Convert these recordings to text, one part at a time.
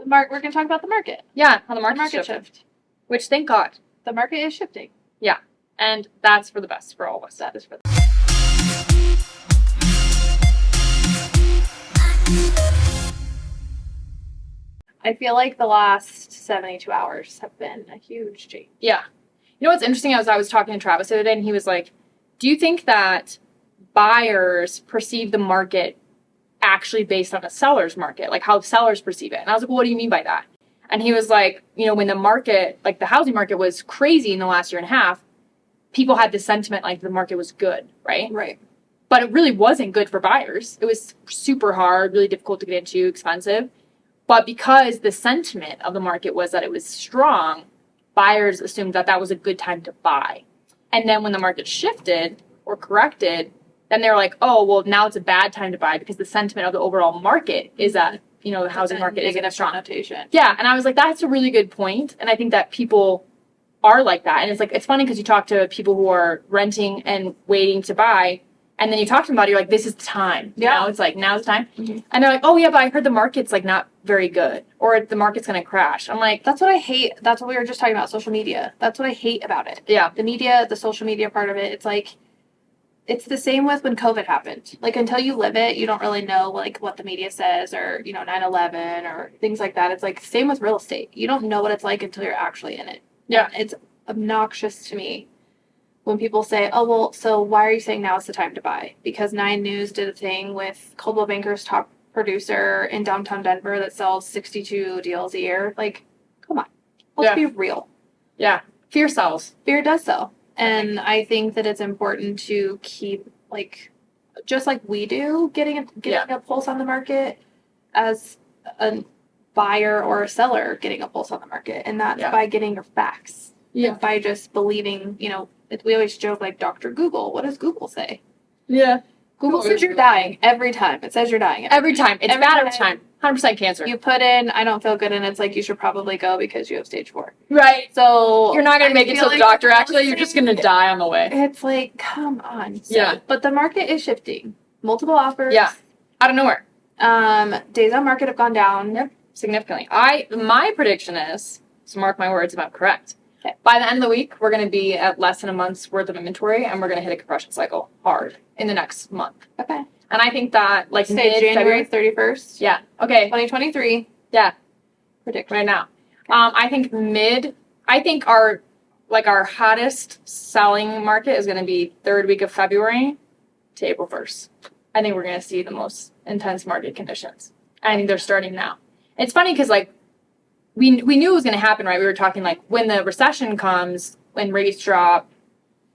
We're going to talk about the market. Yeah, how the The market market shifted. shift. Which, thank God. The market is shifting. Yeah. And that's for the best for all of us. That is for the I feel like the last 72 hours have been a huge change. Yeah. You know what's interesting? I was talking to Travis the other day, and he was like, do you think that buyers perceive the market actually based on a seller's market? Like how sellers perceive it? And I was like, well, what do you mean by that? And he was like, when the market, like the housing market was crazy in the last year and a half, people had this sentiment like the market was good, right? Right. But it really wasn't good for buyers. It was super hard, really difficult to get into, expensive. But because the sentiment of the market was that it was strong, buyers assumed that that was a good time to buy. And then when the market shifted or corrected, then they're like, oh, well, now it's a bad time to buy because the sentiment of the overall market is that, the housing market isn't strong. Connotation. Yeah. And I was like, that's a really good point. And I think that people are like that. And it's funny because you talk to people who are renting and waiting to buy, and then you talk to them about it, you're like, this is the time. Yeah. It's like, now's the time. Mm-hmm. And they're like, oh, yeah, but I heard the market's like not very good, or the market's going to crash. I'm like, that's what I hate. That's what we were just talking about, social media. That's what I hate about it. Yeah. The media, the social media part of it, it's like, it's the same with when COVID happened. Like, until you live it, you don't really know, like, what the media says or, 9/11 or things like that. It's like, same with real estate. You don't know what it's like until you're actually in it. Yeah. And it's obnoxious to me when people say, oh, well, so why are you saying now is the time to buy? Because 9 News did a thing with Coldwell Banker's top producer in downtown Denver that sells 62 deals a year. Like, come on. Let's be real. Yeah. Fear sells. Fear does sell. And I think that it's important to keep, like, just like we do, getting a pulse on the market as a buyer or a seller getting a pulse on the market. And that's by getting your facts. Yeah. And by just believing, we always joke like Dr. Google. What does Google say? Yeah. Google says you're dying every time. It says you're dying every time. It's bad every time. 100% cancer. You put in, I don't feel good, and it's like you should probably go because you have stage 4. Right. So you're not going to make it to the doctor, actually. You're just going to die on the way. It's like, come on. So, yeah. But the market is shifting. Multiple offers. Yeah. Out of nowhere. Days on market have gone down. Yep. Significantly. My prediction is, so mark my words if I'm correct, okay, by the end of the week, we're going to be at less than a month's worth of inventory, and we're going to hit a compression cycle hard in the next month. Okay. And I think that, like, January 31st. Yeah. Okay. 2023. Yeah. Prediction. Right now. Okay. I think our hottest selling market is going to be third week of February to April 1st. I think we're going to see the most intense market conditions. I think they're starting now. It's funny because, like, we knew it was going to happen, right? We were talking, like, when the recession comes, when rates drop.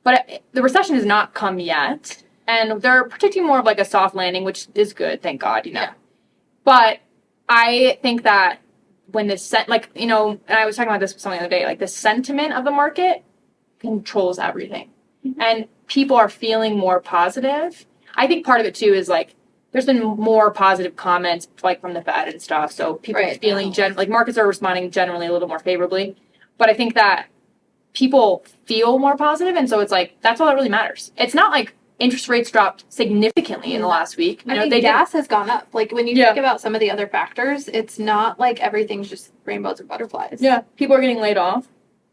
But the recession has not come yet. And they're predicting more of, like, a soft landing, which is good, thank God, Yeah. But I think that when and I was talking about this with someone the other day, like, the sentiment of the market controls everything. Mm-hmm. And people are feeling more positive. I think part of it, too, is, like, there's been more positive comments, like, from the Fed and stuff. So people are feeling, markets are responding generally a little more favorably. But I think that people feel more positive, and so it's, like, that's all that really matters. It's not, like, interest rates dropped significantly in the last week. Gas has gone up. Like, when you think about some of the other factors, it's not like everything's just rainbows and butterflies. Yeah, people are getting laid off.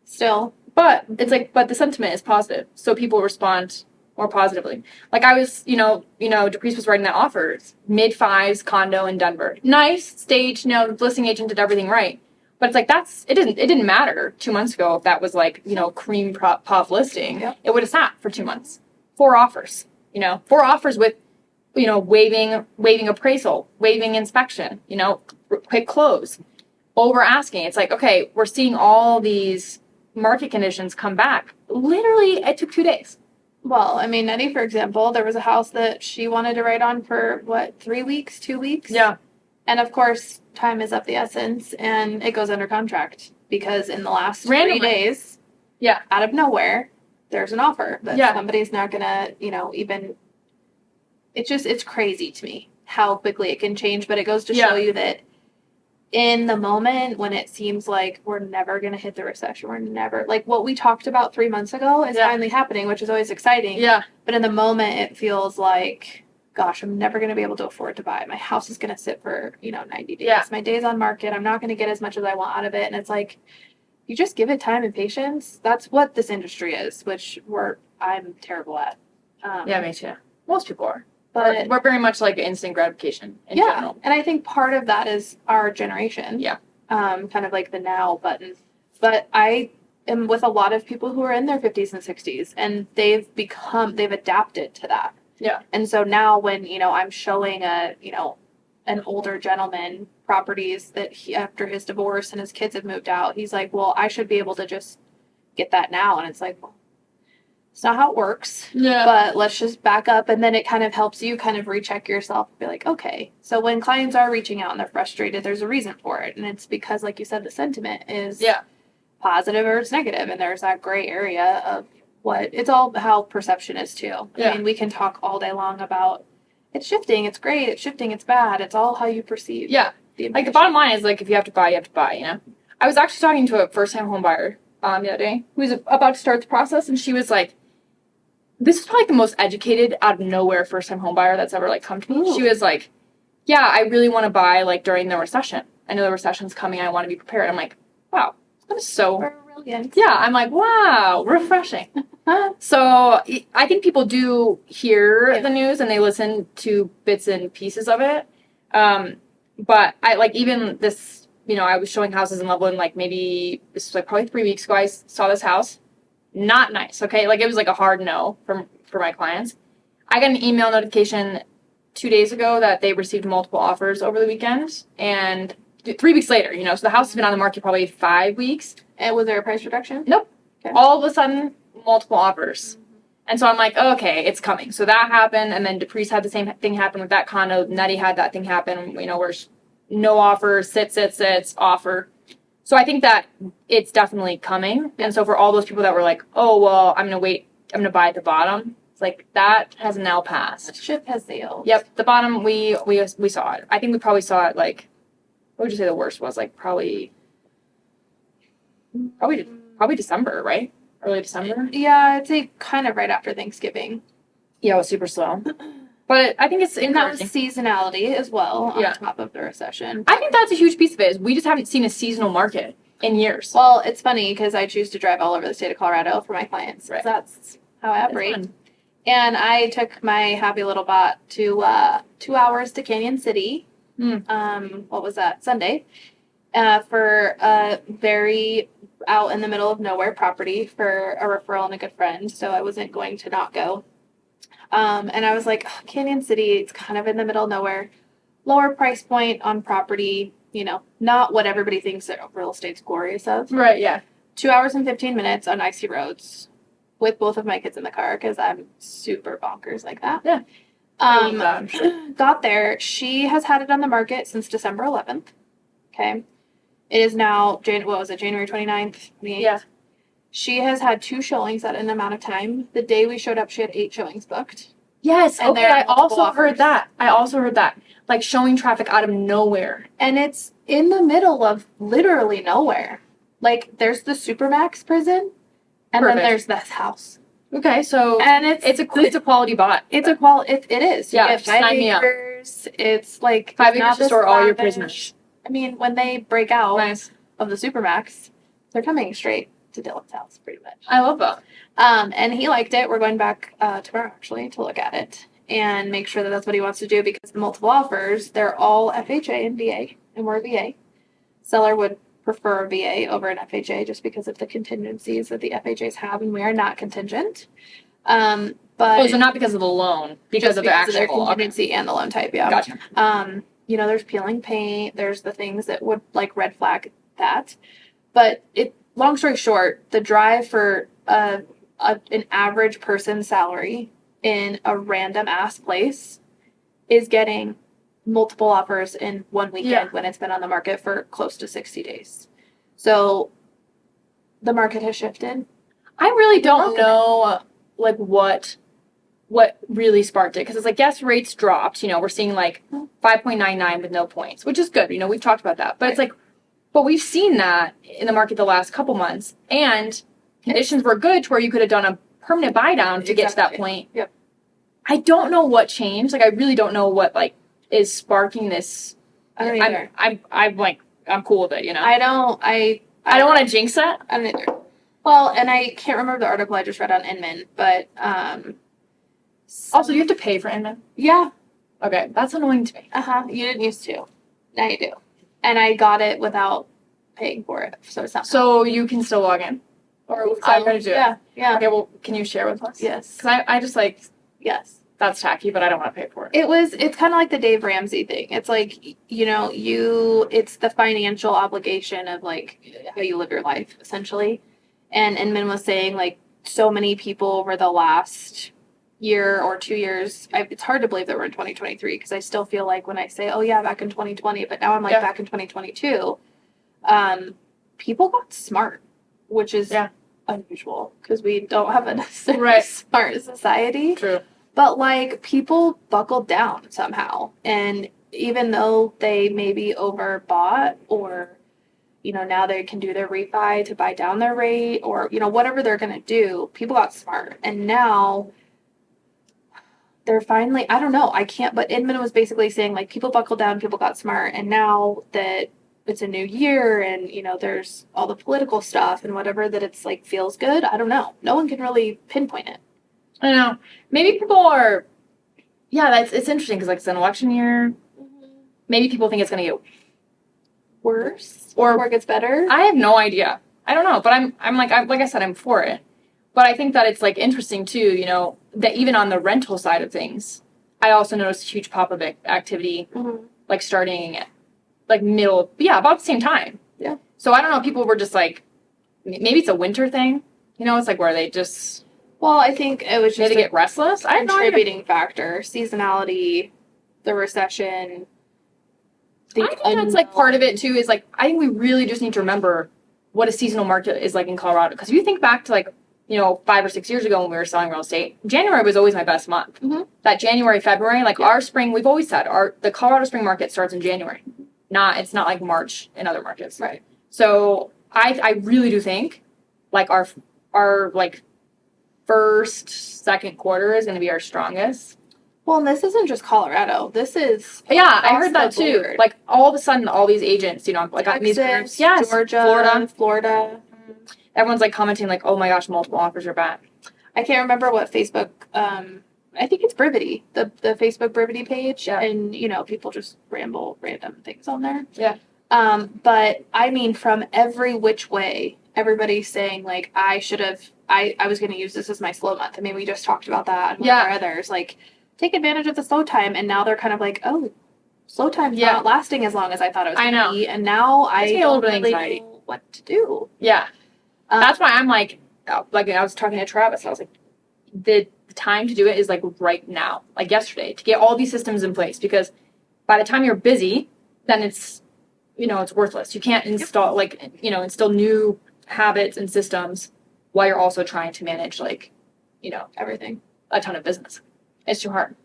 Still. But it's like, but the sentiment is positive, so people respond more positively. Like, I was, Depreece was writing that offers, mid-5s condo in Denver. Nice, staged, listing agent did everything right. But it's like, it didn't matter 2 months ago if that was like, cream puff listing. Yep. It would have sat for 2 months. 4 offers, 4 offers with, waiving appraisal, waiving inspection, quick close, over asking. It's like, okay, we're seeing all these market conditions come back. Literally, it took 2 days. Well, I mean, Nettie, for example, there was a house that she wanted to write on for, 3 weeks, 2 weeks? Yeah. And of course, time is of the essence, and it goes under contract because in the last 3 days, out of nowhere, there's an offer that somebody's not gonna, even. It's crazy to me how quickly it can change, but it goes to show you that in the moment when it seems like we're never gonna hit the recession, we're never, like, what we talked about 3 months ago is finally happening, which is always exciting. Yeah. But in the moment, it feels like, gosh, I'm never going to be able to afford to buy. My house is going to sit for, 90 days. Yeah. My days on market, I'm not going to get as much as I want out of it. And it's like, you just give it time and patience. That's what this industry is, which I'm terrible at. Yeah, me too. Most people are. But we're very much like instant gratification in general. And I think part of that is our generation. Yeah. Kind of like the now button. But I am with a lot of people who are in their 50s and 60s, and they've adapted to that. Yeah. And so now when, I'm showing an older gentleman properties that after his divorce and his kids have moved out, he's like, well, I should be able to just get that now. And it's like, well, it's not how it works. Yeah. But let's just back up. And then it kind of helps you kind of recheck yourself and be like, okay. So when clients are reaching out and they're frustrated, there's a reason for it. And it's because, like you said, the sentiment is positive or it's negative. And there's that gray area of it's all how perception is too. Yeah. I mean, we can talk all day long about it's shifting, it's great, it's shifting, it's bad. It's all how you perceive. Yeah. Like the bottom line is like, if you have to buy, you have to buy, I was actually talking to a first time home buyer the other day who was about to start the process, and she was like, this is probably the most educated out of nowhere first time home buyer that's ever like come to me. Ooh. She was like, yeah, I really want to buy like during the recession. I know the recession's coming. I want to be prepared. I'm like, wow, that is so brilliant. Yeah, I'm like, wow, refreshing. So I think people do hear the news and they listen to bits and pieces of it. But I like even this, I was showing houses in Loveland, like maybe this was like probably 3 weeks ago. I saw this house. Not nice. Okay. Like it was like a hard no for my clients. I got an email notification 2 days ago that they received multiple offers over the weekend, and 3 weeks later, so the house has been on the market probably 5 weeks. And was there a price reduction? Nope. Okay. All of a sudden, multiple offers. Mm-hmm. And so I'm like, okay, it's coming. So that happened, and then DePriest had the same thing happen with that condo. Nettie had that thing happen, where no offer, sits, offer. So I think that it's definitely coming. And so for all those people that were like, oh, well, I'm going to wait, I'm going to buy at the bottom, it's like that has now passed. The ship has sailed. Yep. The bottom, we saw it. I think we probably saw it like, what would you say the worst was? Like probably December, right? Early December? Yeah, I'd say kind of right after Thanksgiving. Yeah, it was super slow. But I think it's encouraging. And that was seasonality as well on top of the recession. I think that's a huge piece of it. Is we just haven't seen a seasonal market in years. Well, it's funny because I choose to drive all over the state of Colorado for my clients. Right. That's how I operate. And I took my happy little bot to 2 hours to Canyon City. What was that? Sunday. For a very out in the middle of nowhere property for a referral and a good friend. So I wasn't going to not go. And I was like, Canyon City, it's kind of in the middle of nowhere, lower price point on property, not what everybody thinks that real estate's glorious of. Right, yeah. 2 hours and 15 minutes on icy roads with both of my kids in the car because I'm super bonkers like that. Yeah. Got there. She has had it on the market since December 11th. Okay. It is now, January 29th, 28th? Yeah. She has had 2 showings at an amount of time. The day we showed up, she had 8 showings booked. Yes, and okay, I also heard that. Like showing traffic out of nowhere. And it's in the middle of literally nowhere. Like there's the Supermax prison, and then there's this house. Okay, so and it's a quality bot. It's a quality. It is. Yeah, you get 5 acres. It's like 5 acres to store all your prisoners. I mean, when they break out of the Supermax, they're coming straight to Dylan's house, pretty much. I love that. And he liked it. We're going back tomorrow, actually, to look at it and make sure that that's what he wants to do because the multiple offers, they're all FHA and VA, and we're VA. Seller would prefer a VA over an FHA just because of the contingencies that the FHAs have, and we are not contingent. So not because of the loan, because of the actual contingency and the loan type, yeah. Gotcha. There's peeling paint, there's the things that would like red flag that. But long story short, the drive for an average person's salary in a random ass place is getting multiple offers in one weekend when it's been on the market for close to 60 days. So the market has shifted. I really don't know like what really sparked it because it's like yes, rates dropped. We're seeing like 5.99 with no points, which is good. We've talked about that, but it's like, but we've seen that in the market the last couple months, and conditions were good to where you could have done a permanent buy down to get to that point. Yep. I don't know what changed. Like, I really don't know what, like, is sparking this. I don't either. I'm like, I'm cool with it, you know? I don't want to jinx it. I don't either. Well, and I can't remember the article I just read on Inman, but also, do you have to pay for Inman? Yeah. Okay, that's annoying to me. You didn't used to. Now you do. And I got it without paying for it, so it's not. So you can still log in? Or what's that going to do? Yeah, yeah. Okay, well, can you share with us? Yes. Because I just, like... Yes. That's tacky, but I don't want to pay for it. It's kind of like the Dave Ramsey thing. It's like, you know, it's the financial obligation of, like, how you live your life, essentially. And Inman was saying, like, so many people over the last year or 2 years, it's hard to believe that we're in 2023, because I still feel like when I say, oh, yeah, back in 2020, but now I'm like, back in 2022, people got smart, which is unusual, because we don't have a necessarily smart society. True. But, like, people buckled down somehow. And even though they maybe overbought or, you know, now they can do their refi to buy down their rate or, you know, whatever they're going to do, people got smart. And now they're finally, I don't know, but Inman was basically saying, like, people buckled down, people got smart. And now that it's a new year and, you know, there's all the political stuff and whatever, that it's, like, feels good. I don't know. No one can really pinpoint it. I know. Maybe people are. Yeah, it's interesting because, like, it's an election year. Mm-hmm. Maybe people think it's going to get worse or it gets better. I have no idea. I don't know, but I'm like I said, I'm for it. But I think that it's, like, interesting too. You know, that even on the rental side of things, I also noticed a huge pop of activity, like starting, like about the same time. Yeah. So I don't know. People were just like, maybe it's a winter thing. You know, it's like where they just. Well, I think it was just a get restless. Contributing factor, seasonality, the recession. I think that's, like, part of it too. Is, like, I think we really just need to remember what a seasonal market is like in Colorado. Because if you think back to, like, you know, 5 or 6 years ago when we were selling real estate, January was always my best month. Mm-hmm. That January, February, like our spring, we've always said the Colorado spring market starts in January. It's not like March in other markets. Right. So I really do think, like, our like. First, second quarter is going to be our strongest. Well, and this isn't just Colorado. This is I heard that too. Board. Like, all of a sudden, all these agents, you know, like Texas, these groups, Georgia, Florida. Everyone's, like, commenting, like, oh my gosh, multiple offers are back. I can't remember what Facebook. I think it's Brivity, the Facebook Brivity page, and, you know, people just ramble random things on there. Yeah. But I mean, from every which way, everybody's saying, like, I was going to use this as my slow month. I mean, we just talked about that and our others. Like, take advantage of the slow time. And now they're kind of like, oh, slow time's not lasting as long as I thought it was going to be. And now I don't really know what to do. Yeah. That's why I'm like I was talking to Travis. I was like, the time to do it is, like, right now, like yesterday, to get all these systems in place. Because by the time you're busy, then it's, you know, it's worthless. You can't install, like, you know, instill new habits and systems while you're also trying to manage, like, you know, everything, a ton of business. It's too hard.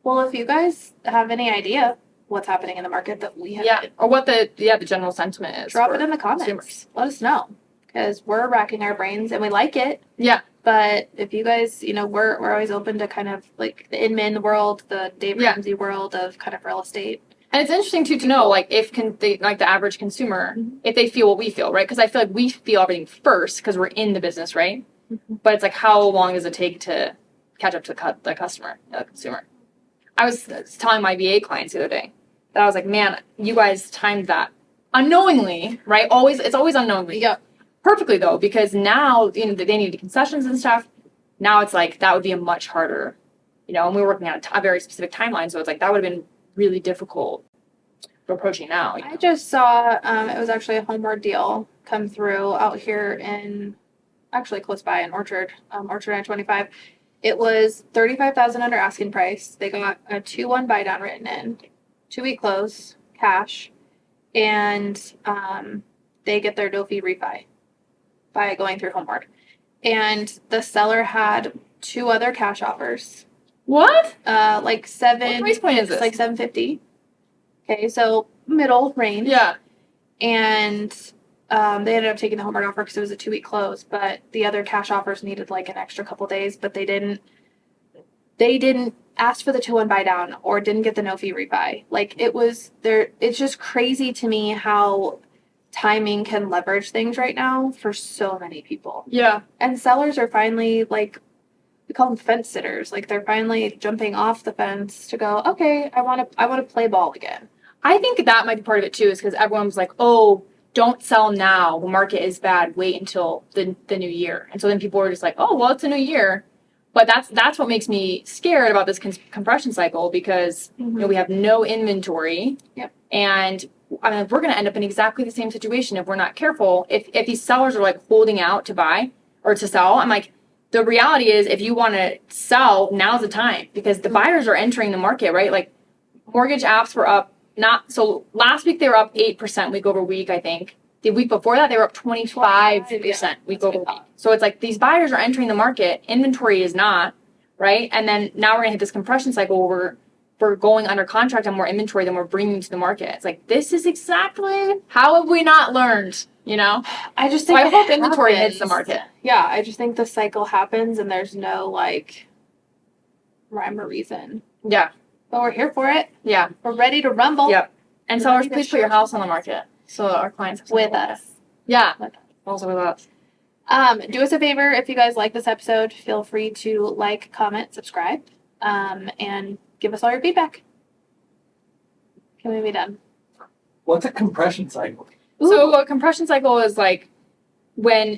Well, if you guys have any idea what's happening in the market that we haven't, or what the general sentiment is, drop it in the comments. Consumers. Let us know, because we're racking our brains and we like it. Yeah. But if you guys, you know, we're always open to kind of, like, the Inman world, the Dave Ramsey world of kind of real estate. And it's interesting too to know, like, if the average consumer, if they feel what we feel, right? Because I feel like we feel everything first because we're in the business, right? Mm-hmm. But it's like, how long does it take to catch up to the customer, the consumer? I was telling my VA clients the other day that I was like, man, you guys timed that unknowingly, right? It's always unknowingly. Yeah. Perfectly though, because now, you know, they needed concessions and stuff. Now it's like that would be a much harder, you know, and we were working on a very specific timeline, so it's like that would have been really difficult for approaching now. I just saw it was actually a Homeward deal come through out here in, actually close by in Orchard, Orchard I-25. It was $35,000 under asking price. They got a 2-1 buy down written in, 2-week close, cash, and they get their no fee refi by going through Homeward. And the seller had 2 other cash offers. What? Like 7. What price point is this? Like $750. Okay, so middle range. Yeah. And they ended up taking the Homeward offer because it was a 2-week close. But the other cash offers needed, like, an extra couple days. But they didn't asked for the 2-1 buy down or didn't get the no fee refi. Like it was there. It's just crazy to me how timing can leverage things right now for so many people. Yeah. And sellers are finally like, we call them fence sitters. Like they're finally jumping off the fence to go, okay, I want to play ball again. I think that might be part of it too, is because everyone was like, oh, don't sell now. The market is bad. Wait until the new year. And so then people were just like, oh, well, it's a new year. But that's what makes me scared about this compression cycle, because you know, we have no inventory. Yep. And I mean, we're going to end up in exactly the same situation if we're not careful. If these sellers are like holding out to buy or to sell, I'm like, the reality is if you want to sell, now's the time, because the buyers are entering the market, right? Like mortgage apps were up. So last week they were up 8% week over week, I think. The week before that, they were up 25% week over week. So it's like these buyers are entering the market. Inventory is not, right? And then now we're going to hit this compression cycle where we're going under contract on more inventory than we're bringing to the market. It's like, this is exactly, how have we not learned, you know? I just think I hope inventory hits the market. Yeah, I just think the cycle happens and there's no like rhyme or reason. Yeah. But we're here for it. Yeah. We're ready to rumble. Yep. And sellers, please put your house on the market so our clients have with us. Yeah. With us. Also with us. Do us a favor, if you guys like this episode, feel free to like, comment, subscribe, and give us all your feedback. Can we be done? What's a compression cycle? So a compression cycle is like when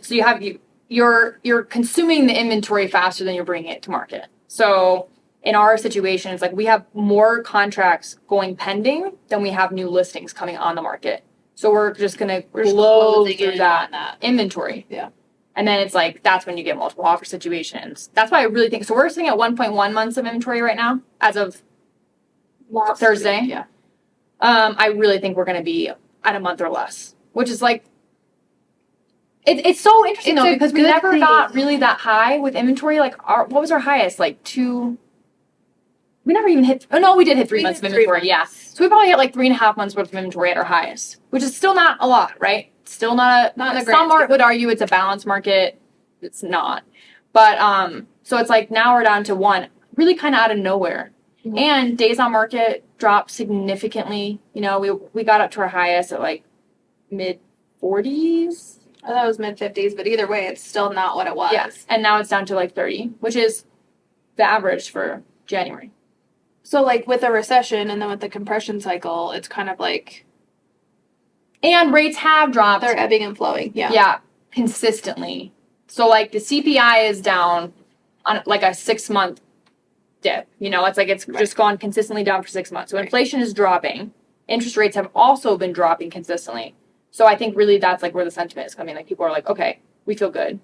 you're consuming the inventory faster than you're bringing it to market. So in our situation, it's like we have more contracts going pending than we have new listings coming on the market. So we're just gonna blow through that inventory. Yeah. And then it's like, that's when you get multiple offer situations. That's why I really think, so we're sitting at 1.1 months of inventory right now as of Last Thursday. week, yeah. I really think we're going to be at a month or less, which is like, it's so interesting It's though, a because we good never thing. got really that high with inventory. Like what was our highest? Like we never even hit, oh no, we did hit 3 We months of hit 3 inventory. Yeah. months. So we probably hit like 3.5 months worth of inventory at our highest, which is still not a lot, right? Still not Not in the some grand scheme. would argue it's a balanced market. It's not. But so it's like now we're down to 1, really kind of out of nowhere. Mhm. And days on market dropped significantly. You know, we got up to our highest at like mid 40s. I thought it was mid-50s, but either way, it's still not what it was. Yes. And now it's down to like 30, which is the average for January. So, like, with the recession and then with the compression cycle, it's kind of like And rates have dropped. they're ebbing and flowing. Yeah. Yeah, consistently. So like the CPI is down on like a 6-month dip. You know, it's like it's just gone consistently down for 6 months. So inflation is dropping. Interest rates have also been dropping consistently. So I think really that's like where the sentiment is coming. Like people are like, okay, we feel good.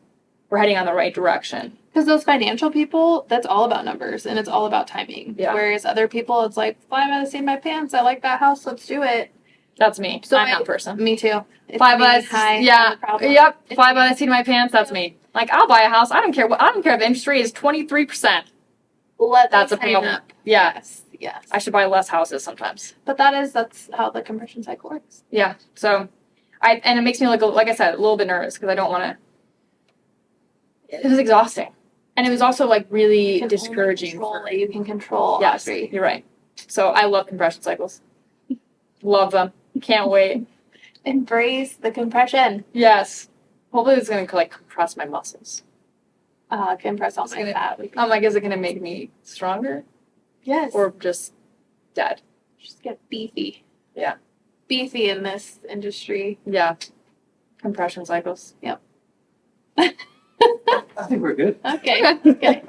We're heading on the right direction. Because those financial people, that's all about numbers and it's all about timing. Yeah. Whereas other people, it's like, fly by the seat of my pants. I like that house. Let's do it. That's me. So I'm that person. Me too. It's Fly me, by the hi, yeah, no problem. yep. It's Fly me. by the seat of my pants. That's me. Like I'll buy a house. I don't care if the interest rate is 23%. That's a problem. Yeah. Yes. Yes. I should buy less houses sometimes. But that's how the compression cycle works. Yeah. So, and it makes me like I said, a little bit nervous because I don't want to. It was exhausting, and it was also like really You can discouraging. only control what you can control. Yes, Audrey. you're right. So I love compression cycles. Love them. Can't wait. Embrace the compression. Yes. Hopefully it's gonna like compress my muscles. Compress all It's my gonna- fat. I'm like, is it gonna make me stronger Yes. or just dead? just get beefy. Yeah. Beefy in this industry. Yeah. Compression cycles. I think we're good. Okay. Okay.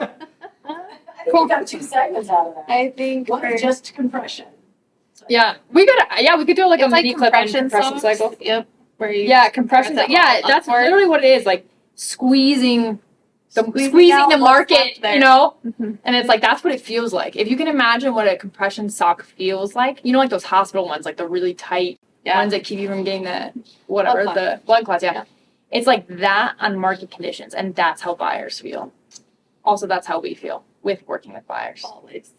Cool. We got 2 segments out of that. I think One is just compression. Yeah. We could do like a it's like mini clip on compression compression songs. cycle. Yep. Where you Yeah, compression. compress it Yeah, all that's upward. literally what it is. Like squeezing Squeezing out the what's market, left there. you know? Mhm. And it's like, that's what it feels like. If you can imagine what a compression sock feels like, you know, like those hospital ones, like the really tight Yeah. ones that keep you from getting the, whatever, Blood the blood clots, yeah. Yeah. It's like that on market conditions. And that's how buyers feel. Also, that's how we feel with working with buyers. Always.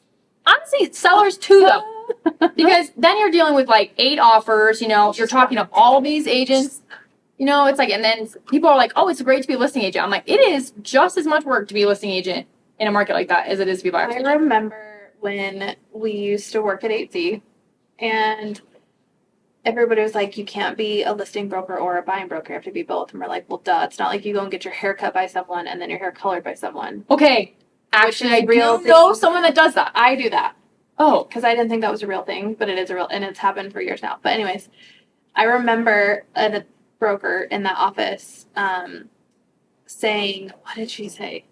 Honestly, sellers too, though. Because then you're dealing with like 8 offers, you know, you're talking to all these agents. You know, it's like, and then people are like, oh, it's great to be a listing agent. I'm like, it is just as much work to be a listing agent in a market like that as it is to be a buyer. I remember when we used to work at 8Z, and everybody was like, you can't be a listing broker or a buying broker. You have to be both. And we're like, well, duh. It's not like you go and get your hair cut by someone and then your hair colored by someone. Okay. Actually, I is real do know thing. someone that does that. I do that Oh. because I didn't think that was a real thing, but it is a real, and it's happened for years now. But anyways, I remember a broker in that office saying, what did she say?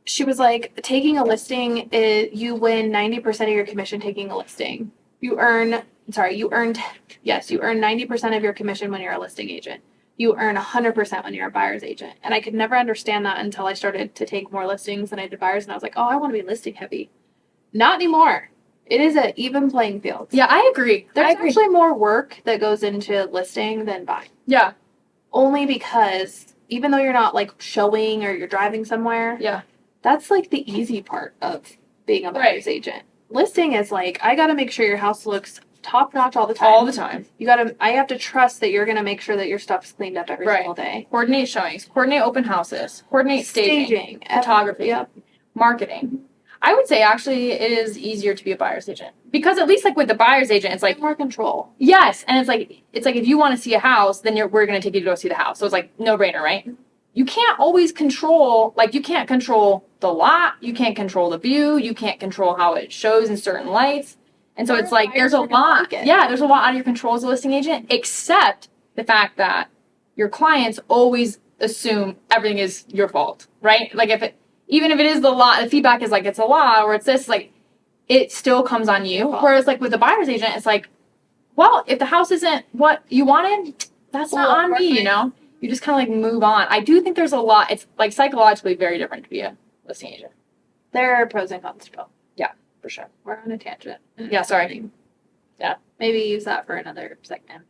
She was like, taking a listing, you win 90% of your commission taking a listing. You earn 90% of your commission when you're a listing agent. You earn 100% when you're a buyer's agent. And I could never understand that until I started to take more listings than I did buyers. And I was like, oh, I want to be listing heavy. Not anymore. It is an even playing field. Yeah, I agree. There's actually more work that goes into listing than buying. Yeah. Only because even though you're not like showing or you're driving somewhere, Yeah. that's like the easy part of being a buyer's agent. Listing is like, I got to make sure your house looks top notch all the time. All the time. I have to trust that you're going to make sure that your stuff's cleaned up every single day. Coordinate showings, coordinate open houses, coordinate staging, photography, Yep. marketing. I would say actually it is easier to be a buyer's agent because at least like with the buyer's agent, it's like more control. Yes, and it's like if you want to see a house, then we're going to take you to go see the house. So it's like no brainer, right? You can't always control, like you can't control the lot, you can't control the view, you can't control how it shows in certain lights. And so it's like there's a lot. Yeah, there's a lot out of your control as a listing agent, except the fact that your clients always assume everything is your fault, right? Like even if it is the lot, the feedback is like it's a lot or it's this, like it still comes on you. Whereas like with the buyer's agent, it's like, well, if the house isn't what you wanted, that's not on me, you know? You just kind of like move on. I do think there's a lot. It's like psychologically very different to be a listing agent. There are pros and cons to both. Yeah, for sure. We're on a tangent. Yeah, sorry. Yeah. Maybe use that for another segment.